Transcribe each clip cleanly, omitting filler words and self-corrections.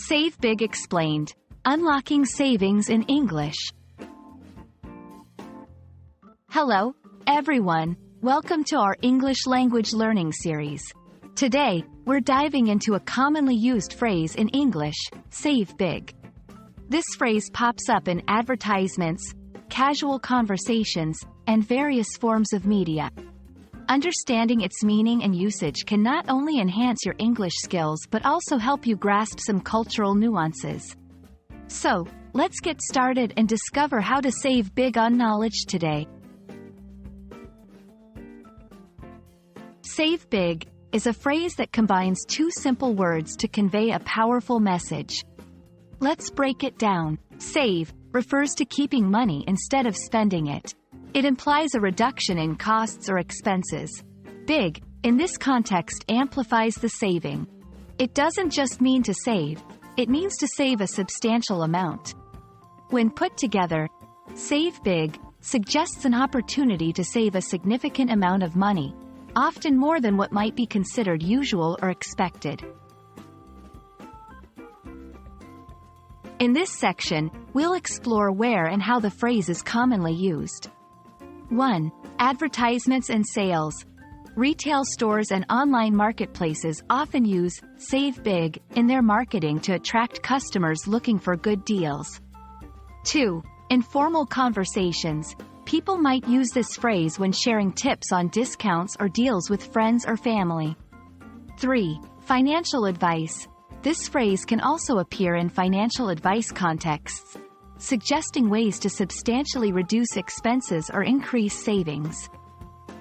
Save Big Explained. Unlocking Savings in English. Hello, everyone. Welcome to our English language learning series. Today, we're diving into a commonly used phrase in English, save big. This phrase pops up in advertisements, casual conversations, and various forms of media. Understanding its meaning and usage can not only enhance your English skills but also help you grasp some cultural nuances. So, let's get started and discover how to save big on knowledge today. Save big is a phrase that combines two simple words to convey a powerful message. Let's break it down. Save refers to keeping money instead of spending it. It implies a reduction in costs or expenses. Big, in this context, amplifies the saving. It doesn't just mean to save, it means to save a substantial amount. When put together, save big suggests an opportunity to save a significant amount of money, often more than what might be considered usual or expected. In this section, we'll explore where and how the phrase is commonly used. 1. Advertisements and sales. Retail stores and online marketplaces often use save big in their marketing to attract customers looking for good deals. 2. Informal conversations. People might use this phrase when sharing tips on discounts or deals with friends or family. 3. Financial advice. This phrase can also appear in financial advice contexts, suggesting ways to substantially reduce expenses or increase savings.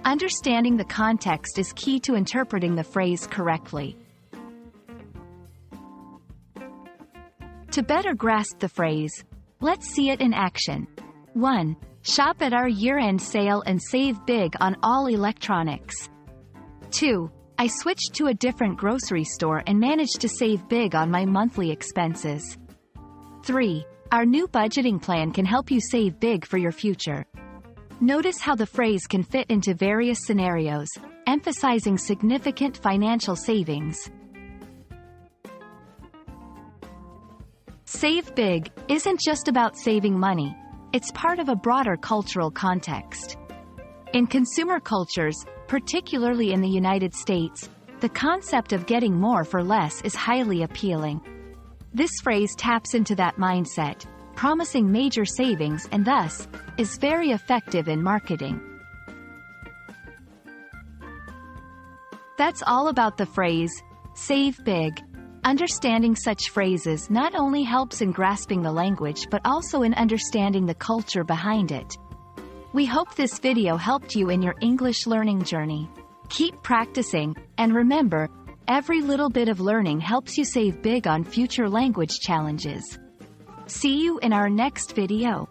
Understanding the context is key to interpreting the phrase correctly. To better grasp the phrase, let's see it in action. 1. Shop at our year-end sale and save big on all electronics. 2. I switched to a different grocery store and managed to save big on my monthly expenses. 3. Our new budgeting plan can help you save big for your future. Notice how the phrase can fit into various scenarios, emphasizing significant financial savings. Save big isn't just about saving money, it's part of a broader cultural context. In consumer cultures, particularly in the United States, the concept of getting more for less is highly appealing. This phrase taps into that mindset, promising major savings and thus, is very effective in marketing. That's all about the phrase, save big. Understanding such phrases not only helps in grasping the language but also in understanding the culture behind it. We hope this video helped you in your English learning journey. Keep practicing, and remember, every little bit of learning helps you save big on future language challenges. See you in our next video.